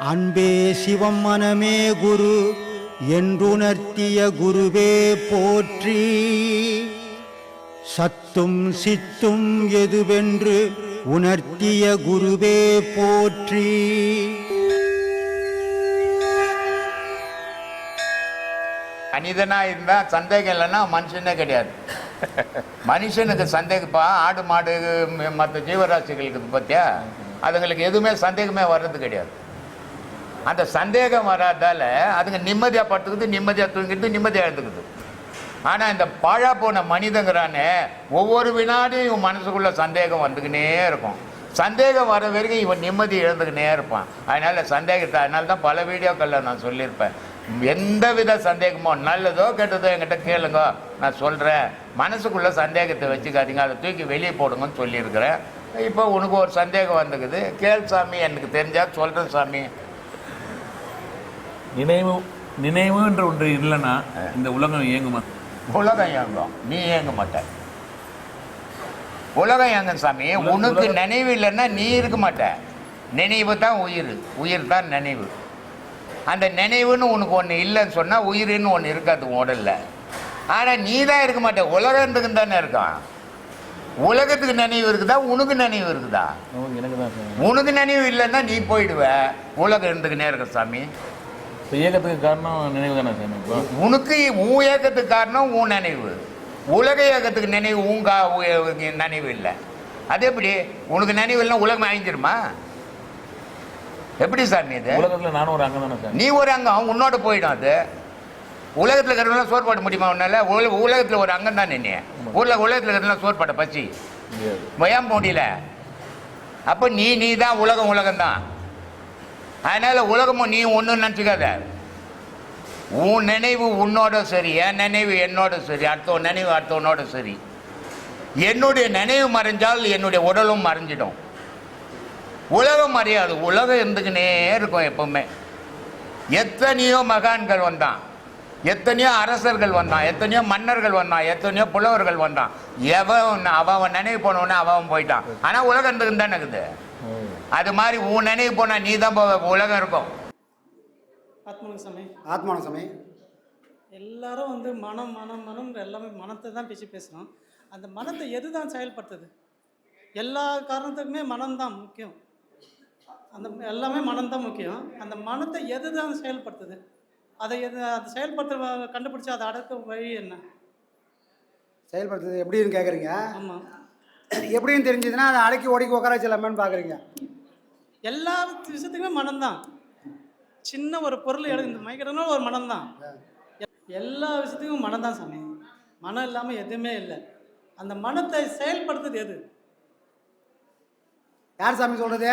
அன்பே சிவம் மனமே குரு என்றுணர்த்திய குருவே போற்றி. சத்தும் சித்தும் எதுவென்று உணர்த்திய குருவே போற்றி. மனிதனா இருந்தா சந்தேகம் இல்லைன்னா மனுஷனே கிடையாது. மனுஷனுக்கு சந்தேகப்பா, ஆடு மாடு மற்ற ஜீவராசிகளுக்கு பத்தியா அதுங்களுக்கு எதுவுமே சந்தேகமே வர்றது கிடையாது. அந்த சந்தேகம் வராதால அதுங்க நிம்மதியாக படுத்துக்குது, நிம்மதியாக தூங்கிட்டு, நிம்மதியாக எழுதுக்குது. ஆனால் இந்த பாழா போன மனிதங்கிறானே ஒவ்வொரு வினாடியும் இவன் மனசுக்குள்ள சந்தேகம் வந்துக்கினே இருக்கும். சந்தேகம் வர வரைக்கும் இவன் நிம்மதி இழந்துக்கினே இருப்பான். அதனால தான் பல வீடியோக்களில் நான் சொல்லியிருப்பேன், எந்த வித சந்தேகமோ நல்லதோ கெட்டதோ என்கிட்ட கேளுங்க, நான் சொல்கிறேன், மனசுக்குள்ளே சந்தேகத்தை வச்சுக்காதீங்க, அதை தூக்கி வெளியே போடுங்கன்னு சொல்லியிருக்கிறேன். இப்போ உனக்கு ஒரு சந்தேகம் வந்துக்குது, கேள் சாமி, எனக்கு தெரிஞ்சா சொல்கிறேன் சாமி. நினைவுன்ற ஒன்று இல்லைன்னா இந்த உலகம் இயங்குமா? உலகம் இயங்கும், நீ இயங்க மாட்ட. உலகம் இயங்கும் சாமி. உனக்கு நினைவு இல்லைன்னா நீ இருக்க மாட்ட. நினைவு தான் உயிர், உயிர் தான் நினைவு. அந்த நினைவுன்னு உனக்கு ஒன்று இல்லைன்னு சொன்னால் உயிர்னு ஒன்று இருக்காது உடல்ல. ஆனால் நீ தான் இருக்க மாட்ட, உலகத்துக்கு தானே இருக்கான். உலகத்துக்கு நினைவு இருக்குதா, உனக்கு நினைவு இருக்குதா? உனக்கு நினைவு இல்லைன்னா நீ போயிடுவ, உலகம் இருந்துக்குன்னே இருக்க சாமி. இயக்கத்துக்கு காரணம் நினைவு தானே சாமி? உனக்கு உன் இயக்கத்துக்கு காரணம் உன் நினைவு, உலக இயக்கத்துக்கு நினைவு நினைவு இல்லை. அது எப்படி? உனக்கு நினைவு இல்லைன்னா உலகம் அழிஞ்சிருமா? எப்படி சாமி இது? உலகத்தில் நானும் ஒரு அங்கம் தானே சார்? நீ ஒரு அங்கம், உன்னோட போயிடும். அது உலகத்தில் இருக்கிறவங்களாம் சோறு போட முடியுமா உன்னால? உலகத்தில் ஒரு அங்கம் தான் நீ. உலகத்தில் இருக்கிறவங்களாம் சோறு போட பசி ஏன் முடியல? அப்போ நீ தான் உலகம், உலகம்தான். அதனால உலகமும் நீ ஒன்றும் நினச்சிக்காத. உன் நினைவு உன்னோட சரி, என் நினைவு என்னோட சரி, அடுத்த நினைவு அடுத்தவனோட சரி. என்னுடைய நினைவு மறைஞ்சால் என்னுடைய உடலும் மறைஞ்சிடும். உலகம் மறையாது, உலகம் இருந்துக்கினே இருக்கும் எப்பவுமே. எத்தனையோ மகான்கள் வந்தான், எத்தனையோ அரசர்கள் வந்தான், எத்தனையோ மன்னர்கள் வந்தான், எத்தனையோ புலவர்கள் வந்தான். அவன் நினைவு போனவொன்னே அவன் போயிட்டான். ஆனால் உலகம் இருந்துக்குன்னு தானே இருக்குது. அது மாதிரி உன் நினைவு போனா நீ தான் உலகம் இருக்கும். ஆத்மான சமயம் எல்லாரும் மனம் மனம் மனம் எல்லாமே மனத்தை தான் பேசுகிறோம். அந்த மனத்தை எது தான் செயல்படுத்துது? எல்லா காரணத்துக்குமே மனம்தான் முக்கியம். அந்த எல்லாமே மனம்தான் முக்கியம். அந்த மனத்தை எது தான் செயல்படுத்துது? அதை அதை செயல்படுத்த கண்டுபிடிச்சி அதை அடக்க வழி என்ன? செயல்படுத்துது எப்படின்னு கேட்குறீங்க? ஆமாம், எப்படின்னு தெரிஞ்சதுன்னா அதை அடக்கி ஒடுக்கி உட்கார வச்சலாமேன்னு பார்க்குறீங்க. எல்லா விஷயத்துக்குமே மனம்தான். சின்ன ஒரு பொருள் இந்த மைக்கிறதுனால ஒரு மனம்தான். எல்லா விஷயத்துக்கும் மனம்தான் சாமி. மனம் இல்லாமல் எதுவுமே இல்லை. அந்த மனத்தை செயல்படுத்துறது எது? யார் சாமி சொல்கிறது?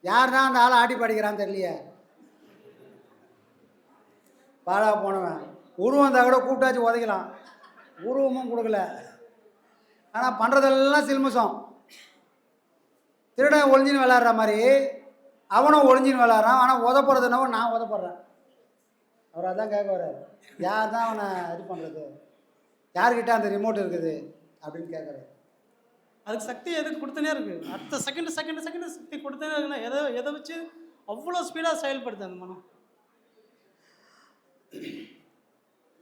யார் தான் அந்த ஆளை ஆட்டி படிக்கிறான்னு தெரியலையே. பாழா போனவன் உருவம் இருந்தால் கூட கூப்பிட்டாச்சு உதைக்கலாம், உருவமும் கொடுக்கல. ஆனால் பண்ணுறதெல்லாம் சில்மிசம். திருடன் ஒளிஞ்சின்னு விளாட்ற மாதிரி அவனும் ஒளிஞ்சின்னு விளாட்றான். ஆனால் உதப்படுறதுனவோ நான் உதப்படுறேன். அவர் அதான் கேட்க வர்றாரு, யார் தான் அவனை இது பண்ணுறது, யார்கிட்ட அந்த ரிமோட் இருக்குது அப்படின்னு கேட்குறாரு. அதுக்கு சக்தி எதுக்கு கொடுத்தனே இருக்குது. அடுத்த செகண்ட் சக்தி கொடுத்தனே இருக்குன்னா எதை வச்சு அவ்வளோ ஸ்பீடாக செயல்படுது அந்த மனம்?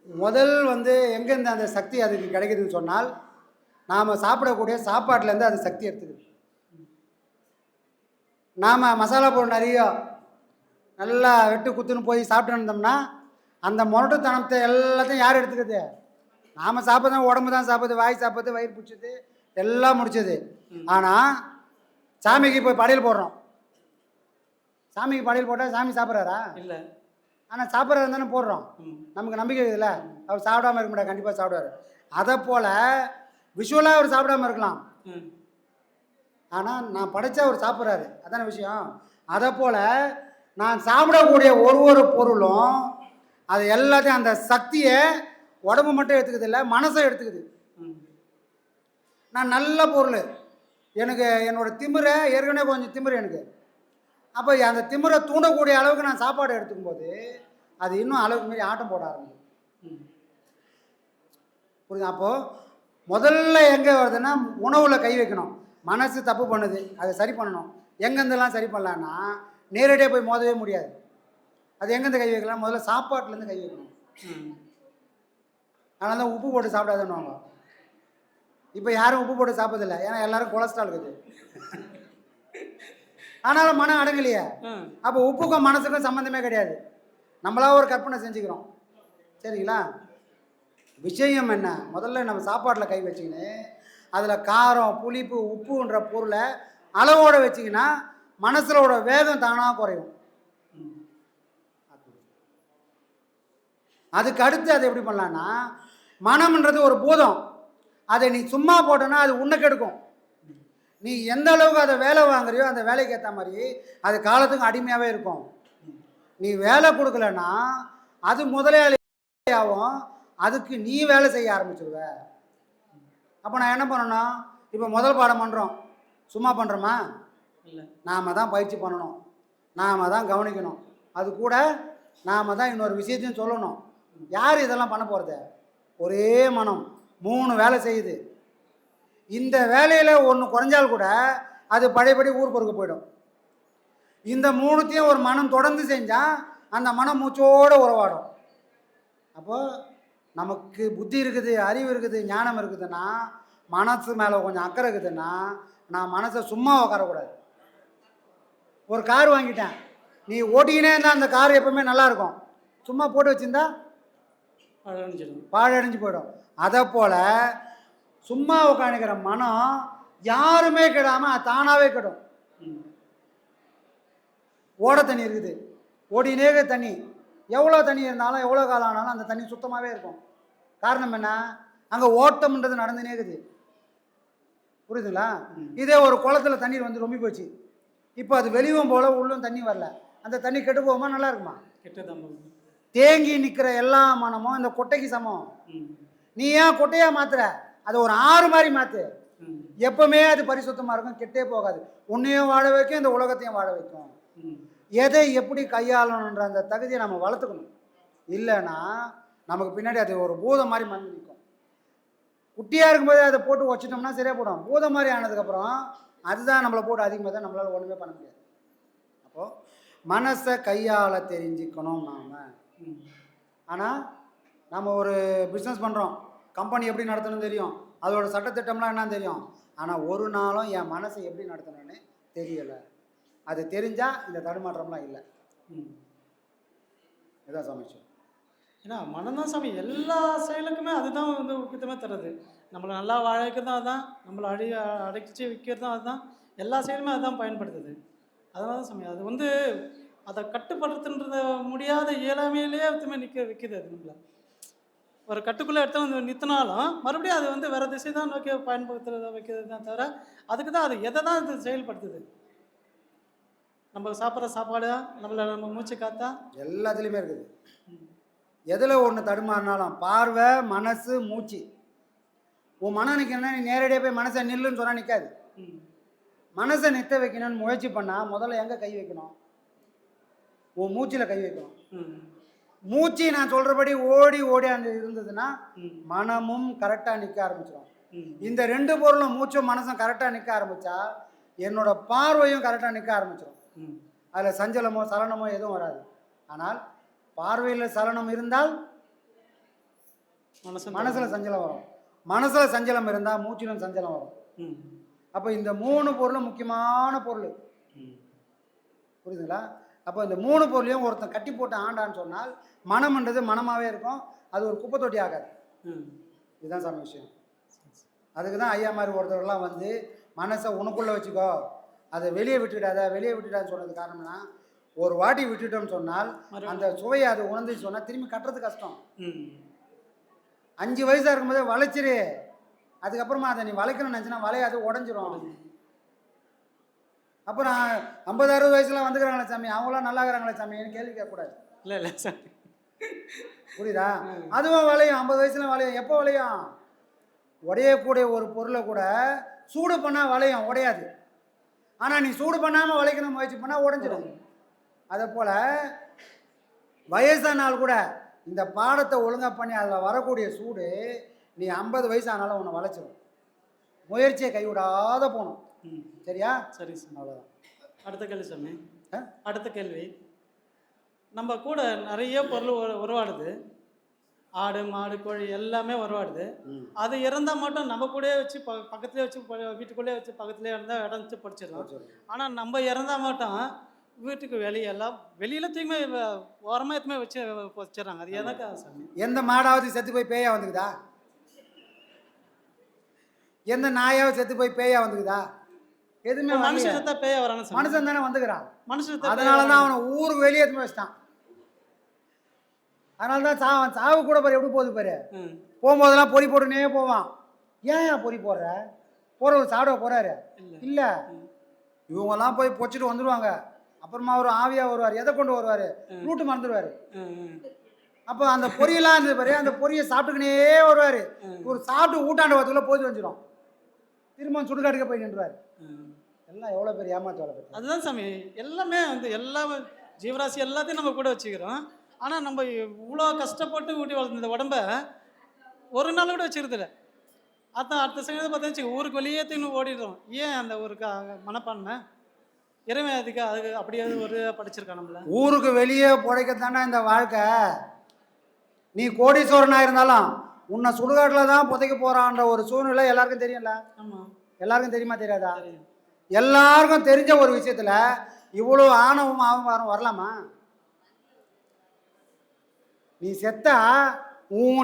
முதல் எங்கேருந்து அந்த சக்தி அதுக்கு கிடைக்குதுன்னு சொன்னால், நாம் சாப்பிடக்கூடிய சாப்பாட்டிலேருந்து அது சக்தி எடுத்துக்குது. நாம் மசாலா பொருள் நிறைய நல்லா வெட்டு குத்துன்னு போய் சாப்பிட்டு இருந்தோம்னா அந்த முரட்டுத்தனத்தை எல்லாத்தையும் யார் எடுத்துக்குது? நாம் சாப்பிட்றது உடம்பு தான் சாப்பிடுது, வாய் சாப்பிடுது, வயிறு பிடிச்சது, எல்லாம் முடிச்சது. ஆனால் சாமிக்கு போய் படையல் போடுறோம். சாமிக்கு படையல் போட்டால் சாமி சாப்பிட்றாரா? இல்லை. ஆனால் சாப்பிட்றாரு தானே போடுறோம். நமக்கு நம்பிக்கை இருக்குதுல்ல, அவர் சாப்பிடாமல் இருக்க முடியாது, கண்டிப்பாக சாப்பிடுவார். அதை போல் விஷுவலாக அவர் சாப்பிடாமல் இருக்கலாம், ஆனால் நான் படைச்சா அவர் சாப்பிட்றாரு, அதான விஷயம். அதை போல் நான் சாப்பிடக்கூடிய ஒரு பொருளும் அது எல்லாத்தையும் அந்த சக்தியை உடம்பு மட்டும் எடுத்துக்குது இல்லை, மனசை எடுத்துக்குது. நான் நல்ல பொருள், எனக்கு என்னோடய திமிரை ஏற்கனவே கொஞ்சம் திமிரு எனக்கு, அப்போ அந்த திமிரை தூண்டக்கூடிய அளவுக்கு நான் சாப்பாடு எடுத்துக்கும் போது அது இன்னும் அளவுக்கு மீறி ஆட்டம் போட ஆரம்பிக்கும். புரியுது? அப்போது முதல்ல எங்கே வருதுன்னா உணவில் கை வைக்கணும். மனசு தப்பு பண்ணுது, அதை சரி பண்ணணும். எங்கேருந்துலாம் சரி பண்ணலான்னா நேரடியாக போய் மோதவே முடியாது. அது எங்கேருந்து கை வைக்கலாம்? முதல்ல சாப்பாட்டுலேருந்து கை வைக்கணும். அதனால தான் உப்பு போட்டு சாப்பிடாதுன்னுவாங்க. இப்போ யாரும் உப்பு போட்டு சாப்பிட்றதில்ல, ஏன்னா எல்லாரும் கொலஸ்ட்ரால் இருக்குது. ஆனாலும் மனம் அடங்கலையே. அப்போ உப்புக்கும் மனசுக்கும் சம்மந்தமே கிடையாது. நம்மளா ஒரு கற்பனை செஞ்சுக்கிறோம். சரிங்களா? விஷயம் என்ன? முதல்ல நம்ம சாப்பாட்டில் கை வச்சுக்கின்னு அதில் காரம், புளிப்பு, உப்புன்ற பொருளை அளவோடு வச்சிங்கன்னா மனசுலோட வேகம் தானாக குறையும். அதுக்கு அடுத்து அதை எப்படி பண்ணலான்னா, மனம்ன்றது ஒரு பூதம். அதை நீ சும்மா போட்டோன்னா அது உன்னை கெடுக்கும். நீ எந்த அளவுக்கு அதை வேலை வாங்குறியோ அந்த வேலைக்கு ஏற்ற மாதிரி அது காலத்துக்கு அடிமையாகவே இருக்கும். நீ வேலை கொடுக்கலன்னா அது முதலாளியாகும், அதுக்கு நீ வேலை செய்ய ஆரம்பிச்சிடுவ. அப்போ நான் என்ன பண்ணணும்? இப்போ முதல் பாடம் பண்ணுறோம், சும்மா பண்ணுறோமா? இல்லை, நாம் தான் பயிற்சி பண்ணணும், நாம் தான் கவனிக்கணும், அது கூட நாம் தான் இன்னொரு விஷயத்தையும் சொல்லணும். யார் இதெல்லாம் பண்ண போகிறது? ஒரே மனம் 3 வேலை செய்யுது. இந்த வேலையில் ஒன்று குறைஞ்சால் கூட அது பழையபடி ஊர் பொறுக்க போயிடும். இந்த 3த்தையும் ஒரு மனம் தொடர்ந்து செஞ்சால் அந்த மனம் மூச்சோடு உறவாடும். அப்போது நமக்கு புத்தி இருக்குது, அறிவு இருக்குது, ஞானம் இருக்குதுன்னா, மனசு மேலே கொஞ்சம் அக்கறை இருக்குதுன்னா நான் மனசை சும்மா உட்காரக்கூடாது. ஒரு கார் வாங்கிட்டேன், நீ ஓட்டிக்கினே இருந்தால் அந்த கார் எப்பவுமே நல்லாயிருக்கும். சும்மா போட்டு வச்சுருந்தா பாழடைஞ்சு போயிடும். அதை போல் சும்மா உட்காந்துக்கிற மனம் யாருமே கெடாமல் அது தானாகவே கெடும். ஓட தண்ணி இருக்குது, ஓடினே தண்ணி, எவ்வளோ தண்ணி இருந்தாலும் எவ்வளோ காலம் ஆனாலும் அந்த தண்ணி சுத்தமாகவே இருக்கும். காரணம் என்ன? அங்கே ஓட்டம்ன்றது நடந்துனே இருக்குது. புரியுதுங்களா? இதே ஒரு குளத்துல தண்ணீர் வந்து ரொம்பி போச்சு, இப்போ அது வெளியும் போல உள்ளும் தண்ணி வரல, அந்த தண்ணி கெட்டு போகுமா? நல்லா இருக்குமா? கெட்டதான். தேங்கி நிற்கிற எல்லா மனமும் இந்த கொட்டைக்கு சமம். நீ ஏன் கொட்டையா மாத்துற? அதை ஒரு ஆறு மாதிரி மாற்று. எப்பவுமே அது பரிசுத்தமாக இருக்கும், கெட்டே போகாது. உன்னையும் வாழ வைக்கும், இந்த உலகத்தையும் வாழ வைக்கும். எதை எப்படி கையாளணுன்ற அந்த தகுதியை நம்ம வளர்த்துக்கணும். இல்லைன்னா நமக்கு பின்னாடி அது ஒரு பூதம் மாதிரி மண் நிற்கும். குட்டியாக இருக்கும்போதே அதை போட்டு வச்சிட்டோம்னா சரியாக போடும். பூதம் மாதிரி ஆனதுக்கப்புறம் அதுதான் நம்மளை போட்டு அதிகமாக தான் நம்மளால் ஒன்றுமே பண்ண முடியாது. அப்போது மனசை கையாள தெரிஞ்சுக்கணும் நாம். ஆனால் நம்ம ஒரு பிஸ்னஸ் பண்ணுறோம், கம்பெனி எப்படி நடத்தணும்னு தெரியும், அதோட சட்டத்திட்டம்லாம் என்னன்னு தெரியும். ஆனால் ஒரு நாளும் என் மனசை எப்படி நடத்தணும்னு தெரியலை. அது தெரிஞ்சால் இந்த தடுமாற்றம்லாம் இல்லை. இதுதான் சமைச்சோம். ஏன்னா மனம் தான் சாமி, எல்லா செயலுக்குமே அதுதான் வந்து முக்கியத்துவமே தருது. நம்மளை நல்லா வாழ வைக்கிறதும் அதுதான், நம்மளை அடைச்சி வைக்கிறதும் அதுதான், எல்லா செயலுமே அதுதான் பயன்படுத்துது. அதனால தான் சாமி அது வந்து அதை கட்டுப்படுத்துன்றது முடியாத இயலாமையிலேயே எடுத்துமே நிற்க வைக்குது. அது நம்மளை ஒரு கட்டுக்குள்ளே எடுத்து வந்து நிறுத்தினாலும் மறுபடியும் அது வந்து வேறு திசை தான் நோக்கி பயன்படுத்துறத வைக்கிறது தான் தவிர அதுக்கு தான் அது எதை தான் இது செயல்படுத்துது. நம்ம சாப்பிட்ற சாப்பாடு, நம்ம மூச்சு காத்தா எல்லாத்துலேயுமே இருக்குது. எதில் ஒன்று தடுமாறினாலும் பார்வை, மனசு, மூச்சு. உன் மனம் நிற்கணும்னா நீ நேரடியாக போய் மனசை நில்லுன்னு சொன்னால் நிற்காது. மனசை நிற்க வைக்கணும்னு முயற்சி பண்ணால் முதல்ல எங்கே கை வைக்கணும்? உன் மூச்சில் கை வைக்கணும். மூச்சு நான் சொல்கிறபடி ஓடி ஓடி அந்த இருந்ததுன்னா மனமும் கரெக்டாக நிற்க ஆரம்பிச்சிடும். இந்த 2 பொருளும் மூச்சும் மனசும் கரெக்டாக நிற்க ஆரம்பித்தா என்னோட பார்வையும் கரெக்டாக நிற்க ஆரம்பிச்சிடும். அதில் சஞ்சலமோ சலனமோ எதுவும் வராது. ஆனால் பார்வையில் சலனம் இருந்தால் மனசில் சஞ்சலம் வரும். மனசில் சஞ்சலம் இருந்தால் மூச்சிலும் சஞ்சலம் வரும். அப்போ இந்த 3 பொருளும் முக்கியமான பொருள். புரியுதுங்களா? அப்போ இந்த 3 பொருளையும் ஒருத்தன் கட்டி போட்டு ஆண்டான்னு சொன்னால் மனம்ன்றது மனமாகவே இருக்கும், அது ஒரு குப்பை தொட்டி ஆகாது. இதுதான் சாமி விஷயம். அதுக்கு தான் ஐயா மாதிரி ஒருத்தவர்கள்லாம் வந்து மனசை உனக்குள்ளே வச்சுக்கோ, அதை வெளியே விட்டுடாத, வெளியே விட்டுடான்னு சொன்னது காரணம்னா, ஒரு வாட்டி விட்டுட்டோம்னு சொன்னால் அந்த சுவையை அது உணர்ந்துச்சு சொன்னால் திரும்பி கட்டுறது கஷ்டம். 5 வயசாக இருக்கும்போதே வளைச்சிரு, அதுக்கப்புறமா அதை நீ வளைக்கணும்னு நினச்சினா வளையாது, உடஞ்சிரும். அப்புறம் 50-60 வயசுலாம் வந்துக்கிறாங்களே சாமி, அவங்களாம் நல்லா இருக்கிறாங்களே சாமின்னு கேள்வி கேட்கக்கூடாது. இல்லை இல்லை சாமி, புரியுதா? அதுவும் வளையும், 50 வயசுல வளையும். எப்போ வளையும்? உடையக்கூடிய ஒரு பொருளை கூட சூடு பண்ணால் வளையும், உடையாது. ஆனால் நீ சூடு பண்ணாமல் வளைக்கணும் முயற்சி பண்ணால் உடஞ்சிடும். அதை போல் வயசானால் கூட இந்த பாடத்தை ஒழுங்காக பண்ணி அதில் வரக்கூடிய சூடு நீ 50 வயசானாலும் உன்னை வளைச்சிடும். முயற்சியை கைவிடாத போகணும். சரியா? சரி சார், அவ்வளோதான். அடுத்த கேள்வி சாமி. அடுத்த கேள்வி, நம்ம கூட நிறைய பொருள் உருவாடுது. ஆடு மாடு கோழி எல்லாமே உருவாடுது. அது இறந்தால் மட்டும் நம்ம கூடயே வச்சு பக்கத்துலேயே வச்சு வீட்டுக்குள்ளேயே வச்சு பக்கத்துலேயே இருந்தால் இடம் வச்சு படிச்சிடலாம். ஆனால் நம்ம இறந்தால் மட்டும் வீட்டுக்கு வெளியெல்லாம் வெளியில் தூய்மை ஓரமாக எதுவுமே வச்சு வச்சிடறாங்க. அது எதற்கா சாமி? எந்த மாடாவது செத்து போய் பேயா வந்துக்குதா? எந்த நாயாவது செத்து போய் பேயா வந்துக்குதா? எதுவுமே மனுஷன் செத்தா பேயா வரானு சாமி. மனுஷன் தானே வந்துக்கிறான். மனுஷன் அதனால தான் அவனை ஊருக்கு வெளியே எடுத்து வச்சிட்டான். அதனால தான் சாவு கூட பாரு எப்படி போகுது பாரு. போகும்போதெல்லாம் பொறி போட்டுனே போவான். ஏன் பொறி போடுற? போகிறவர் சாப்பிட போகிறாரு இல்லை, இவங்கெல்லாம் போய் பொச்சிட்டு வந்துடுவாங்க. அப்புறமா ஒரு ஆவியாக வருவார். எதை கொண்டு வருவார்? ரூட்டு மறந்துடுவார். அப்போ அந்த பொரியெல்லாம் இருந்தது பாரு, அந்த பொரியை சாப்பிட்டுக்கினே வருவார். ஒரு சாப்பிட்டு ஊட்டாண்ட வரத்துக்குள்ளே போய் வந்துடும். திரும்ப சுடுகாட்டுக்கு போய் நின்றுவார். எல்லாம் எவ்வளோ பேர் ஏமாத்து வேலை பற்றி. அதுதான் சாமி, எல்லாமே வந்து எல்லா ஜீவராசி எல்லாத்தையும் நம்ம கூட வச்சுக்கிறோம். ஆனால் நம்ம இவ்வளோ கஷ்டப்பட்டு ஊட்டி வளர்ந்த இந்த உடம்ப ஒரு நாள் கூட வச்சுக்கிறதில்ல. அதான் அடுத்த செகண்ட் பார்த்தா ஊருக்கு வெளியே தூக்கி ஓடிடுறோம். ஏன் அந்த ஒரு மனப்பான்மை? இறைவன் அதுக்கு அப்படியே ஒரு படிச்சிருக்கான் நம்மள. ஊருக்கு வெளியே பிழைக்கத்தானே இந்த வாழ்க்கை. நீ கோடீஸ்வரனாக இருந்தாலும் உன்னை சுடுகாட்டில் தான் புதைக்க போகிறான்ற ஒரு சூழ்நிலை எல்லாருக்கும் தெரியும்ல. ஆமாம், எல்லாருக்கும் தெரியுமா தெரியாதா? எல்லாருக்கும் தெரிஞ்ச ஒரு விஷயத்தில் இவ்வளோ ஆணவம் ஆவம் வரலாமா? நீ செத்தா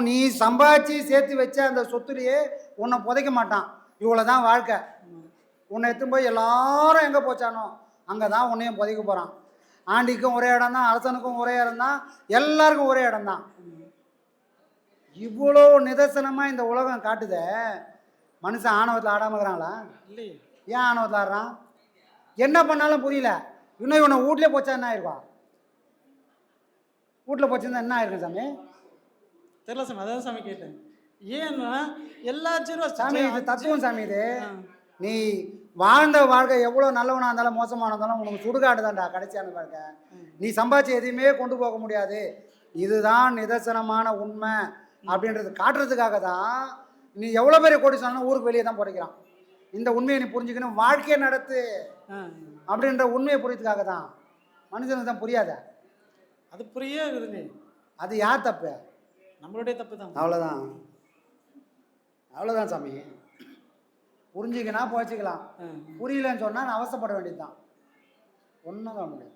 நீ சம்பாதிச்சு சேர்த்து வச்ச அந்த சொத்துலேயே உன்னை புதைக்க மாட்டான். இவ்வளோ தான் வாழ்க்கை. உன்னை எடுத்துன்னு போய் எல்லாரும் எங்கே போச்சானோ அங்கே தான் உன்னையும் புதைக்க போகிறான். ஆண்டிக்கும் ஒரே இடம் தான், அரசனுக்கும் ஒரே இடம் தான், எல்லாருக்கும் ஒரே இடம் தான். இவ்வளோ நிதர்சனமாக இந்த உலகம் காட்டுதே. மனுஷன் ஆணவத்தில் ஆடாமல் இருக்கிறாங்களா? இல்லையே. ஏன் ஆணவத்தில் ஆடுறான்? என்ன பண்ணாலும் புரியல. இன்னும் இவனை வீட்லேயே போச்சா என்ன ஆயிருப்பான்? வீட்டில் போச்சுருந்தா என்ன ஆயிருக்கும் சாமி? தெரியல சாமி, அதான் சாமி கேட்டேன். ஏன்னா எல்லா சாமி இது தத்துவம் சாமி. இது நீ வாழ்ந்த வாழ்க்கை எவ்வளோ நல்லவனாக இருந்தாலும் மோசமாக இருந்தாலும் உனக்கு சுடுகாடு தான்டா கடைசியான வாழ்க்கை. நீ சம்பாதிச்சு எதையுமே கொண்டு போக முடியாது. இதுதான் நிதர்சனமான உண்மை அப்படின்றது காட்டுறதுக்காக தான் நீ எவ்வளோ பெரிய கோடி சொன்னாலும் ஊருக்கு வெளியே தான் புதைக்கிறான். இந்த உண்மையை நீ புரிஞ்சுக்கணும், வாழ்க்கையை நடத்து அப்படின்ற உண்மையை புரியறதுக்காக தான். மனுஷனுக்கு தான் புரியாத. அது புரியுதுங்க. அது யார் தப்பு? நம்மளுடைய தப்பு தான். அவ்வளோதான், அவ்வளோதான் சாமி. புரிஞ்சுக்கினா போச்சுக்கலாம். புரியலன்னு சொன்னால் நான் அவசப்பட வேண்டியது தான். ஒன்றும் தான் முடியும்.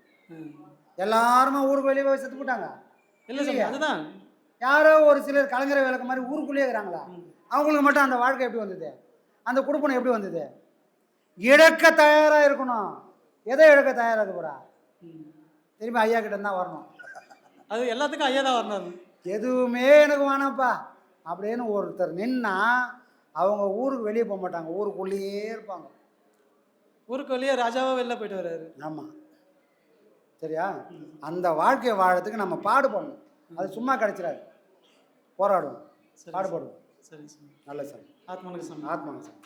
எல்லாருமே ஊருக்கு வெளியே போய் செத்து போட்டாங்க. இல்லை சாமி, அதுதான். யாரோ ஒரு சிலர் கலைஞர் விளக்க மாதிரி ஊருக்குள்ளேயே இருக்கிறாங்களா? அவங்களுக்கு மட்டும் அந்த வாழ்க்கை எப்படி வந்தது? அந்த குடும்பம் எப்படி வந்தது? இழக்க தயாராக இருக்கணும். எதை இழக்க தயாராக போகிறா? திரும்பி ஐயா கிட்ட தான் வரணும். அது எல்லாத்துக்கும் ஐயா தான் வரணும். எதுவுமே எனக்கு வேணாம்ப்பா அப்படின்னு ஒருத்தர் நின்னா அவங்க ஊருக்கு வெளியே போக மாட்டாங்க, ஊருக்குள்ளேயே இருப்பாங்க. ஊருக்கு வெளியே ராஜாவாக வெளில போயிட்டு வர்றாரு. ஆமாம், சரியா? அந்த வாழ்க்கையை வாழறதுக்கு நம்ம பாடுபடணும். அது சும்மா கிடைச்சிடாது. போராடுவோம், பாடுபடுவோம். சரி சார், நல்ல சார். ஆத்மானுக்கு சாமி. ஆத்மாங்க சார்.